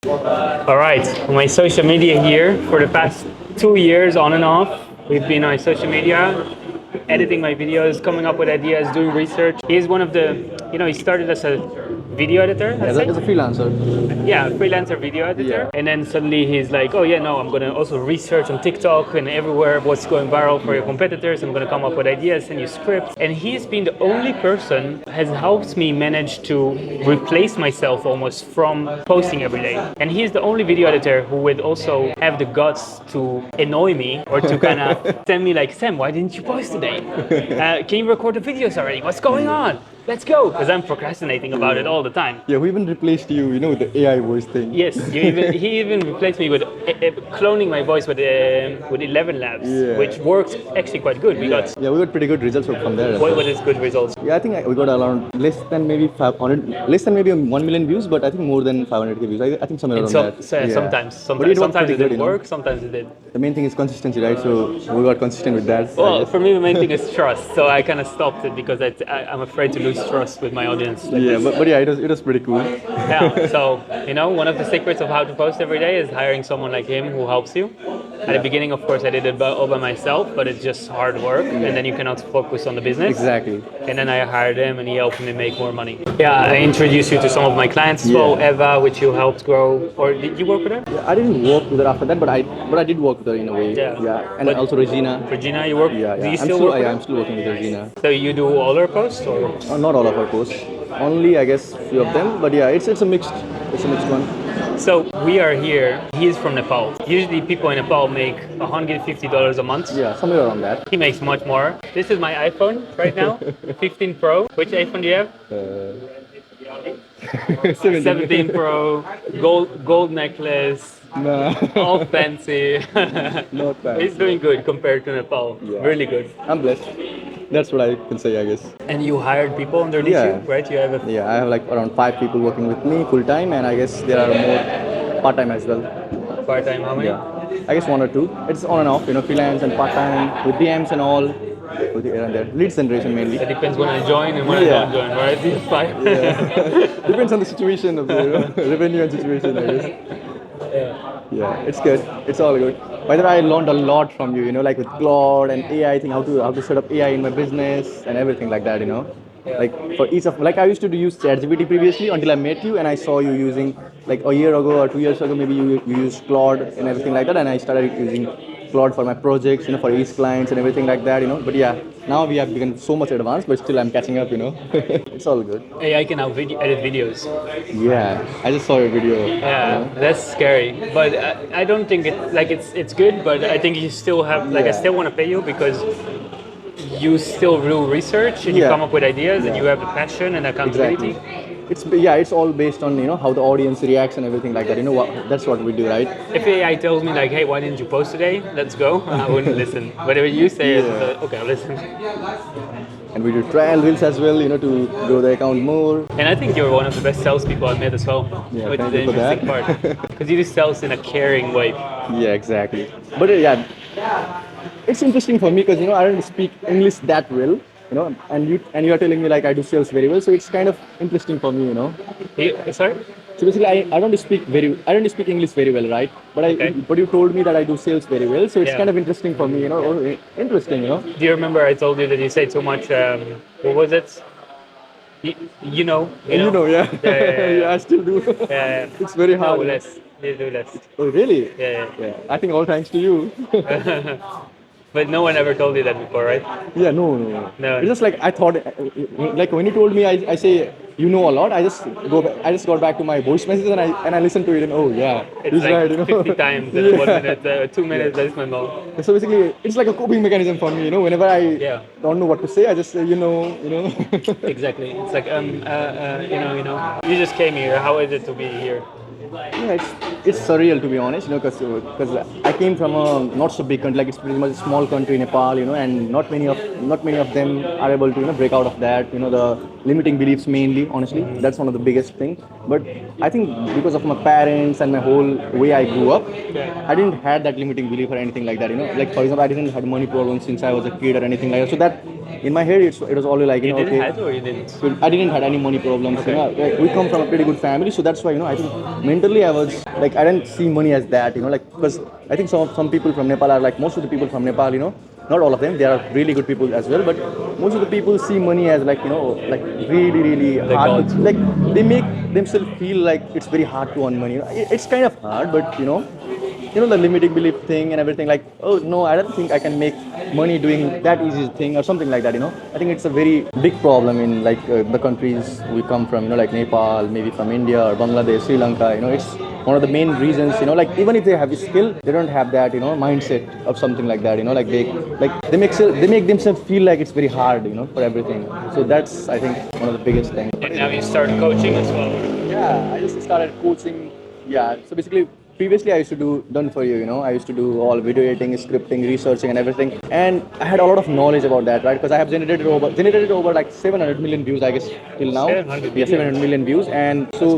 All right, my social media here for the past 2 years on and off. We've been on social media, editing my videos, coming up with ideas, doing research. He's one of he started as a video editor, I'd say. As a freelancer. Yeah, freelancer video editor. Yeah. And then suddenly he's like, oh yeah, no, I'm gonna also research on TikTok and everywhere what's going viral for your competitors. I'm gonna come up with ideas, send you scripts. And he's been the only person has helped me manage to replace myself almost from posting every day. And he's the only video editor who would also have the guts to annoy me or to kind of send me like, Sam, why didn't you post today? Can you record the videos already? What's going on? Let's go, because I'm procrastinating about it all the time. Yeah, we even replaced you, with the AI voice thing. Yes, he even replaced me with cloning my voice with 11 Labs, Yeah. which works actually quite good. We got Yeah, we got pretty good results from there. as what well. is good results. Yeah, I think we got around less than maybe 500, less than maybe 1 million views, but I think more than 500k views. I think somewhere And around that. Yeah. sometimes But it worked sometimes pretty it good, didn't work, sometimes it did. The main thing is consistency, right? So we got consistent with that. Well, for me, the main thing is trust. So I kind of stopped it because I'm afraid to lose trust with my audience. Like yeah, this. but yeah, it was pretty cool. Yeah. So one of the secrets of how to post every day is hiring someone like him who helps you. At the beginning, of course, I did it all by myself, but it's just hard work, and then you cannot focus on the business. Exactly. And then I hired him, and he helped me make more money. Yeah, I introduced you to some of my clients as well. Yeah. Eva, which you helped grow, or did you work with her? Yeah, I didn't work with her after that, but I did work with her in a way. Yeah. And But- also Regina. Regina, you work? Yeah, yeah. Do you I'm still work with I'm her? still working with Regina. So you do all her posts, or? Not all of her posts. Only I guess few of them, but yeah, it's a mixed one. So we are here. He is from Nepal. Usually people in Nepal make $150 a month. Yeah, somewhere around that. He makes much more. This is my iPhone right now, 15 Pro. Which iPhone do you have? 17 Pro, gold necklace, Nah, all fancy. not bad. He's doing good compared to Nepal. Yeah. Really good. I'm blessed. That's what I can say, I guess. And you hired people underneath Yeah. you, right? You have a Yeah, I have like around 5 people working with me full time, and I guess there are more part time as well. part-time. How many? Yeah, I guess 1 or 2. It's on and off, freelance and part time with DMs and all. With here and there, leads generation mainly. It depends when I join and when I Yeah. don't join, right? Fine. Depends on the situation of the revenue and situation, I guess. Yeah, it's good. It's all good. By the way, I learned a lot from you. Like with Claude and AI thing, how to set up AI in my business and everything like that. Like for each of like I used to use ChatGPT previously until I met you and I saw you using like a year ago or 2 years ago maybe you used Claude and everything like that, and I started using Claude for my projects, for each clients and everything like that. But yeah, now we have become so much advanced, but still I'm catching up. It's all good. AI can now edit videos. Yeah, I just saw your video. Yeah, that's scary. But I don't think it's good. But I think you still have I still want to pay you because you still do research and you Yeah. come up with ideas and you have the passion and accountability. Exactly. It's all based on how the audience reacts and everything like that. That's what we do, right? If AI tells me like, hey, why didn't you post today? Let's go. I wouldn't listen. Whatever you say, okay, I'll listen. And we do trial reels as well, to grow the account more. And I think you're one of the best salespeople I've met as well, Yeah, which is thank the you for interesting that. part. Because you do sales in a caring way. Yeah, exactly. But yeah, it's interesting for me because I don't speak English that well, and you are telling me like I do sales very well, so it's kind of interesting for me, Sorry? So basically, I don't speak English very well, right? But you told me that I do sales very well, so it's Yeah. kind of interesting for me, interesting. Do you remember I told you that you say too much? What was it? You know. Yeah. Yeah. I still do. Yeah. It's very hard. No, less. You do less. Oh, really? Yeah. Yeah. I think all thanks to you. But no one ever told you that before, right? Yeah, no. No. It's just like I thought, like when you told me, I say you know a lot. I just got back to my voice messages and I listen to it and oh yeah, It's he's like right. 50 times in 1 minute, 2 minutes. That's my mom. So basically, it's like a coping mechanism for me. Whenever I Yeah. don't know what to say, I just say you know. Exactly. It's like You just came here. How is it to be here? Yeah, it's surreal to be honest, because I came from a not so big country, like it's pretty much a small country, Nepal, and not many of them are able to break out of that, the limiting beliefs mainly, honestly. That's one of the biggest thing. But I think because of my parents and my whole way I grew up, I didn't had that limiting belief or anything like that, you know. Like for example, I didn't had money problems since I was a kid or anything like that. So that in my head it was always like, you know, didn't okay. have or you didn't? So I didn't had any money problems. You know, like, we come from a pretty good family, so that's why, you know, I think mentally I was like, I didn't see money as that, you know, like because I think some people from Nepal are like, most of the people from Nepal, you know, not all of them, they are really good people as well, but most of the people see money as like, you know, like really hard to, like they make themselves feel like it's very hard to earn money. You know, it's kind of hard, but you know, the limiting belief thing and everything, like, oh no, I don't think I can make money doing that easy thing or something like that, you know. I think it's a very big problem in like the countries we come from, you know, like Nepal, maybe from India or Bangladesh, Sri Lanka, you know. It's one of the main reasons, you know, like even if they have a skill, they don't have that, you know, mindset of something like that, you know, like they make themselves feel like it's very hard, you know, for everything. So that's, I think, one of the biggest things. And now you start coaching as well. Yeah, I just started coaching. Yeah, so basically, previously I used to do done for you, you know. I used to do all video editing, scripting, researching, and everything. And I had a lot of knowledge about that, right? Because I have generated over like 700 million views, I guess, till now. 700 Yeah, 700 million views. And so,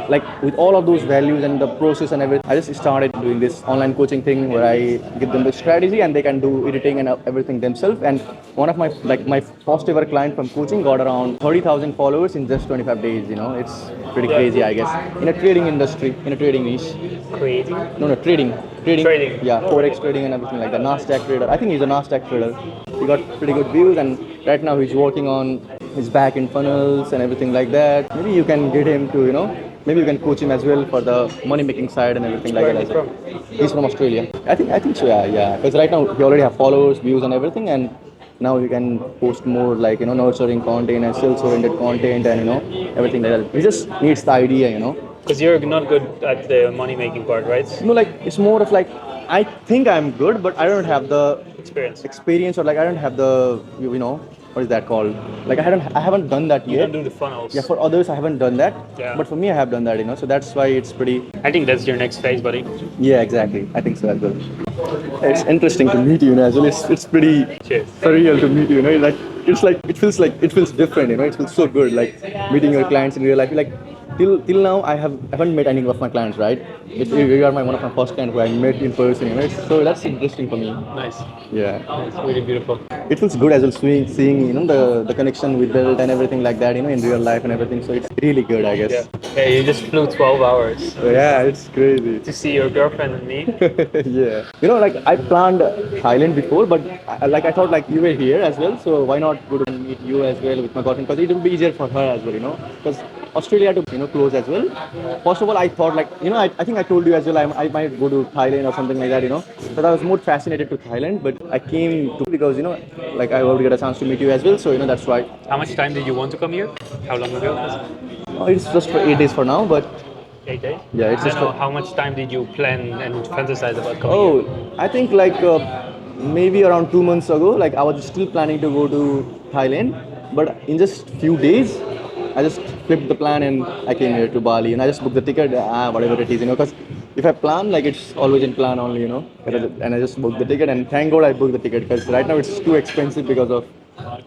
like with all of those values and the process and everything, I just started doing this online coaching thing where I give them the strategy and they can do editing and everything themselves. And one of my first ever client from coaching got around 30,000 followers in just 25 days. You know, it's pretty crazy, I guess, in a trading industry, in a trading niche. Creating? No, trading. Trading. Yeah, forex trading and everything like that. Nasdaq trader. I think he's a Nasdaq trader. He got pretty good views, and right now he's working on his back end funnels and everything like that. Maybe you can get him to, you know, maybe you can coach him as well for the money making side and everything like Where that. is he from? He's from Australia. I think so. Yeah. Because right now he already have followers, views, and everything, and now you can post more like, you know, nurturing content and sales oriented content and, you know, everything like that. He just needs the idea, you know. Because you're not good at the money making part, right? No, like it's more of like, I think I'm good, but I don't have the Experience. or like I don't have the, you know, what is that called? Like I haven't done that You yet. don't do the funnels. Yeah, for others I haven't done that. Yeah. But for me I have done that, you know. So that's why it's pretty. I think that's your next phase, buddy. Yeah, exactly. I think so as well. It's interesting to meet you, as well. It's pretty Cheers. surreal to meet you, you know. Like it feels different, you know. It feels so good, like meeting your clients in real life. Like till now I haven't met any of my clients, right? You are one of my first clients who I met in person, you know. So that's interesting for me. Nice. Yeah. It's really beautiful. It feels good as well seeing you know, the connection we built and everything like that, you know, in real life and everything. So it's really good, I guess. Yeah, you just flew 12 hours So yeah, it's crazy. to see your girlfriend and me. Yeah. You know, like I planned Thailand before, but I thought like you were here as well, so why not go to meet you as well with my girlfriend? Because it will be easier for her as well, you know. Because Australia to, you know, close as well. First of all, I thought like, you know, I think I told you as well, I might go to Thailand or something like that, you know. But I was more fascinated to Thailand, but I came to because, you know, like I already got a chance to meet you as well, so you know that's why. How much time did you want to come here? How long ago was it? It's just for 8 days for now, but 8 days? yeah, it's I just don't know for, how much time did you plan and fantasize about coming here? I think like maybe around 2 months ago, like I was still planning to go to Thailand, but in just few days, I just flipped the plan and I came here to Bali and I just booked the ticket, whatever it is, you know, because if I plan, like it's always in plan only, you know, and I just booked the ticket and thank God I booked the ticket because right now it's too expensive because of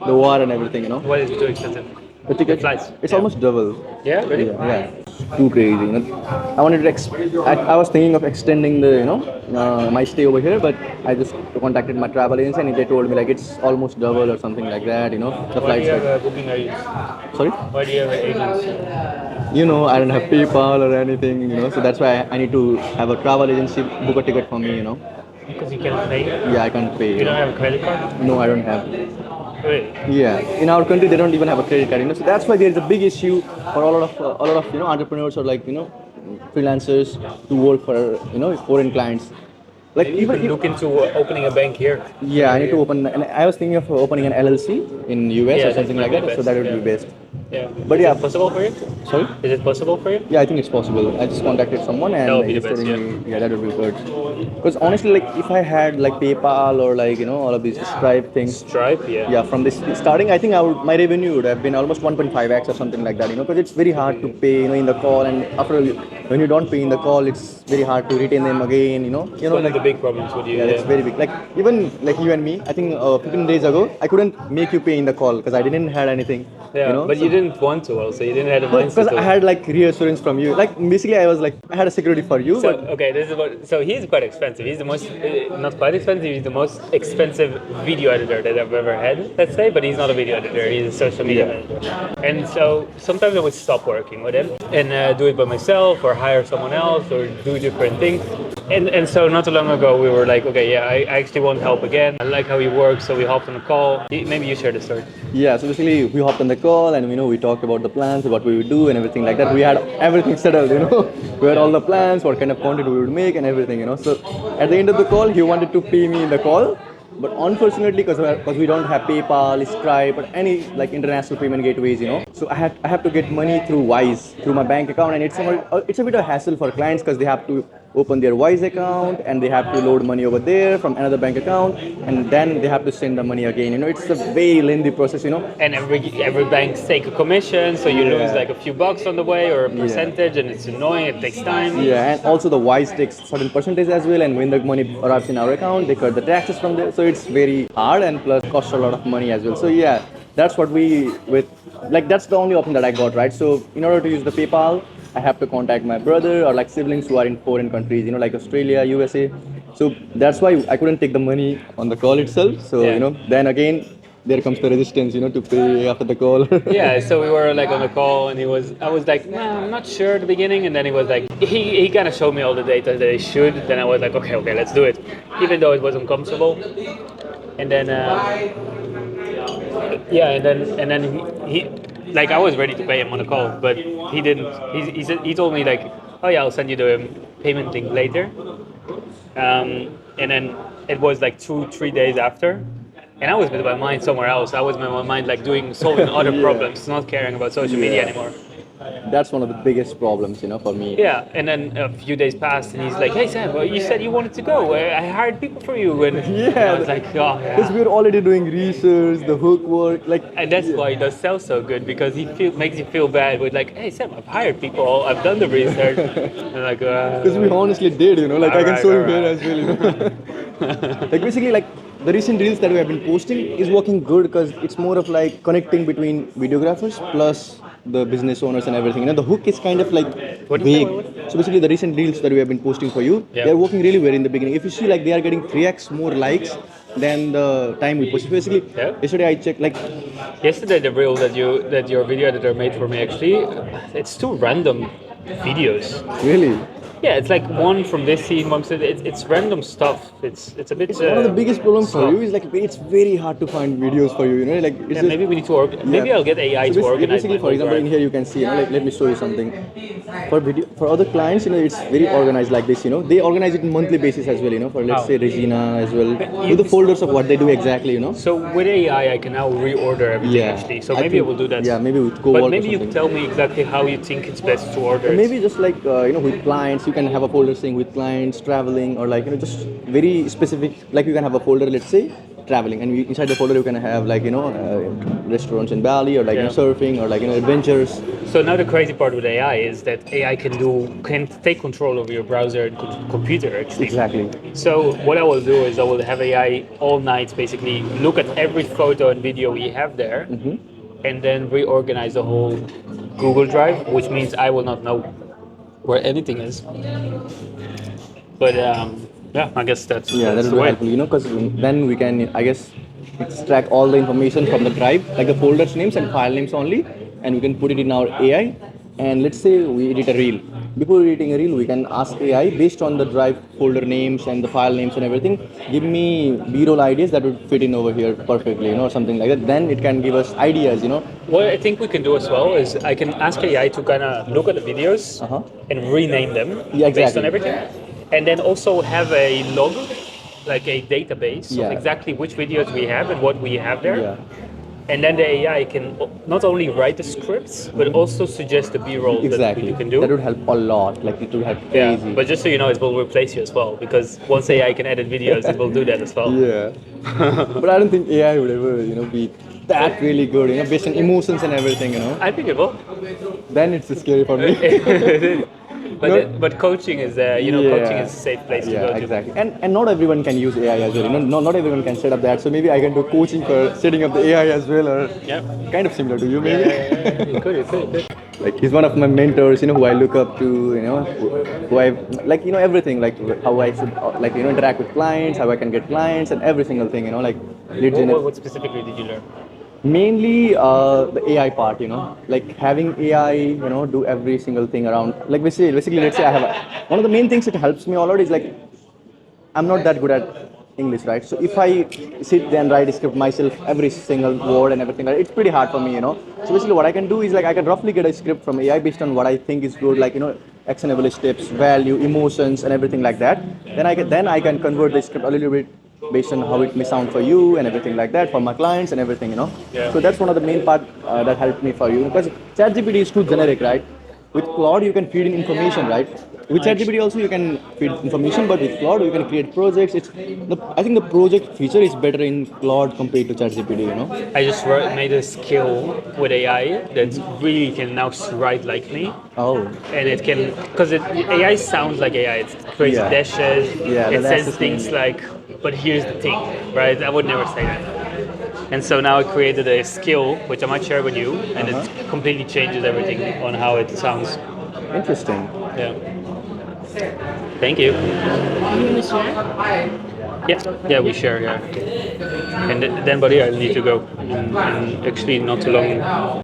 the war and everything, you know. What is too expensive? The ticket, flights. it's Yeah. almost double. Yeah, really? Yeah. Too crazy, you know. I wanted to I was thinking of extending the, you know, my stay over here, but I just contacted my travel agency and they told me like it's almost double or something like that, you know. The Why do flights. you have a booking agent? Sorry. Why do you have an agent? You know, I don't have PayPal or anything, you know, so that's why I need to have a travel agency book a ticket for me, you know. Because you can't pay? Yeah, I can't pay. You don't have a credit card? No, I don't have. Really? Yeah, in our country they don't even have a credit card, you know. So that's why there is a big issue for a lot of you know, entrepreneurs or like, you know, freelancers to work for, you know, foreign clients. Like Maybe you even can look into opening a bank here. yeah, I need to open, and I was thinking of opening an LLC in US Yeah, or something that like might that. be So that would best, be best. Yeah. But Is yeah. it possible for you? Sorry. Is it possible for you? Yeah, I think it's possible. I just contacted someone and That would be he's the best, telling me, yeah, that would be good. Because honestly, like if I had like PayPal or like, you know, all of these Stripe things, Stripe, yeah. yeah, from this starting, I think my revenue would have been almost 1.5x or something like that, you know, because it's very hard to pay, you know, in the call, and after when you don't pay in the call, it's very hard to retain them again, you know. It's one like, of the big problems with you. yeah, that's very big. Like even like you and me, I think 15 days ago, I couldn't make you pay in the call because I didn't had anything. Yeah, you know? but you didn't want to also. You didn't have the mindset Because to. I had like reassurance from you. Like basically, I was like, I had a security for you. So, But okay, this is what. So he's quite expensive. He's the most, not quite expensive. He's the most expensive video editor that I've ever had. Let's say, but he's not a video editor. He's a social media manager. And so sometimes I would stop working with him and do it by myself, or hire someone else, or do different things. And so not too long ago we were like, okay, yeah, I actually want help again. I like how he works, so we hopped on a call. Maybe you share the story. yeah, so basically we hopped on the call and we talked about the plans, what we would do and everything like that. We had everything settled, we had all the plans, what kind of content we would make and everything. So at the end of the call, he wanted to pay me in the call. But unfortunately, because we don't have PayPal, Stripe, or any like international payment gateways, so I have to get money through Wise, through my bank account, and it's a bit of a hassle for clients because they have to open their Wise account and they have to load money over there from another bank account, and then they have to send the money again. It's a very lengthy process. And every bank take a commission, so you lose like a few bucks on the way or a percentage, and it's annoying. It takes time. Yeah, and also the Wise takes certain percentage as well, and when the money arrives in our account, they cut the taxes from there. So it's very hard and plus costs a lot of money as well. So yeah, that's what that's the only option that I got, right? So in order to use the PayPal, I have to contact my brother or like siblings who are in foreign countries, like Australia, USA. So that's why I couldn't take the money on the call itself. So then again, there comes the resistance, to pay after the call. Yeah, so we were like on the call, and I was like, nah, I'm not sure at the beginning, and then he was like, he kind of showed me all the data that I should. Then I was like, okay, let's do it, even though it was uncomfortable. And then, and then he like I was ready to pay him on the call, but he didn't. He told me like, oh yeah, I'll send you the payment link later. And then it was like 2-3 days after. And I was with my mind somewhere else. I was with my mind like solving other problems, not caring about social media anymore. That's one of the biggest problems, for me. Yeah, and then a few days passed, and he's like, "Hey Sam, well, you said you wanted to go. I hired people for you." And I was like, "Oh yeah." Because we were already doing research, the hook work, And that's why he does sell so good, because he makes you feel bad with like, "Hey Sam, I've hired people. I've done the research." And like, because we honestly did, I can show you here as well. Like basically, like the recent reels that we have been posting is working good because it's more of like connecting between videographers plus the business owners and everything. The hook is kind of like vague. So basically, the recent reels that we have been posting for you, they're working really well in the beginning. If you see, like they are getting 3x more likes than the time we posted. Basically, yesterday I checked like. Yesterday, the reel that your video editor made for me, actually, it's two random videos. Really? Yeah, it's like one from this scene, one from it's random stuff. It's a bit. It's one of the biggest problems for you is like it's very hard to find videos for you. Like it's just, maybe we need to maybe I'll get AI to organize. Basically, for example, in here you can see. Like let me show you something. For other clients, it's very organized like this. They organize it on monthly basis as well. For let's say Regina as well, with the folders of what they do exactly. So with AI, I can now reorder everything actually. So maybe I will do that. Yeah, maybe with Cobalt. But maybe you can tell me exactly how you think it's best to order. Maybe just like with clients, you can have a folder saying with clients traveling, or like just very specific. Like you can have a folder, let's say traveling, and inside the folder you can have like restaurants in Bali, or like surfing, or like adventures. So now the crazy part with AI is that AI can take control over your browser and computer actually. Exactly. So what I will do is I will have AI all night basically look at every photo and video we have there, and then reorganize the whole Google Drive, which means I will not know where anything is. But I guess that's that will be helpful, because then we can, I guess, extract all the information from the drive, like the folders names and file names only, and we can put it in our AI. And let's say we edit a reel. Before editing a reel, we can ask AI based on the drive folder names and the file names and everything, give me B-roll ideas that would fit in over here perfectly, or something like that. Then it can give us ideas, What I think we can do as well is I can ask AI to kind of look at the videos and rename them based on everything. And then also have a log, like a database of exactly which videos we have and what we have there. Yeah. And then the AI can not only write the scripts, but also suggest the B-roll that you can do. That would help a lot. Like it would help crazy. But just so you know, it will replace you as well, because once AI can edit videos, it will do that as well. Yeah. But I don't think AI would ever, be that really good, based on emotions and everything, I think it will. Then it's scary for me. but coaching is coaching is a safe place to yeah, go to. exactly. And not everyone can use AI as well. Not everyone can set up that. So maybe I can do coaching for setting up the AI as well, or Yeah. kind of similar to you, maybe. You could. Like he's one of my mentors, who I look up to, who I like, everything, like how I should, like, interact with clients, how I can get clients, and every single thing, like lead What specifically did you learn? mainly the AI part, like having AI, do every single thing around. Like basically, let's say I have one of the main things that helps me a lot is like I'm not that good at English, right? So if I sit there and write a script myself, every single word and everything, right, it's pretty hard for me. So basically, what I can do is like I can roughly get a script from AI based on what I think is good, like actionable steps, value, emotions, and everything like that. Then I can convert the script a little bit based on how it may sound for you and everything like that for my clients and everything. Yeah. So that's one of the main part that helped me for you because ChatGPT is too generic, right? With Claude, you can feed in information, right? With ChatGPT also you can feed information, but with Claude you can create projects. I think the project feature is better in Claude compared to ChatGPT. I just made a skill with AI that really can now write like me. Oh. And it can, because AI sounds like AI. It creates Yeah. dashes. Yeah, it that's says the things thing. like, but here's the thing, right? I would never say that. And so now I created a skill, which I might share with you, and it completely changes everything on how it sounds. Interesting. Yeah. Thank you. You want to share? Yeah, we share, yeah. And then, but yeah, I need to go. And actually, not too long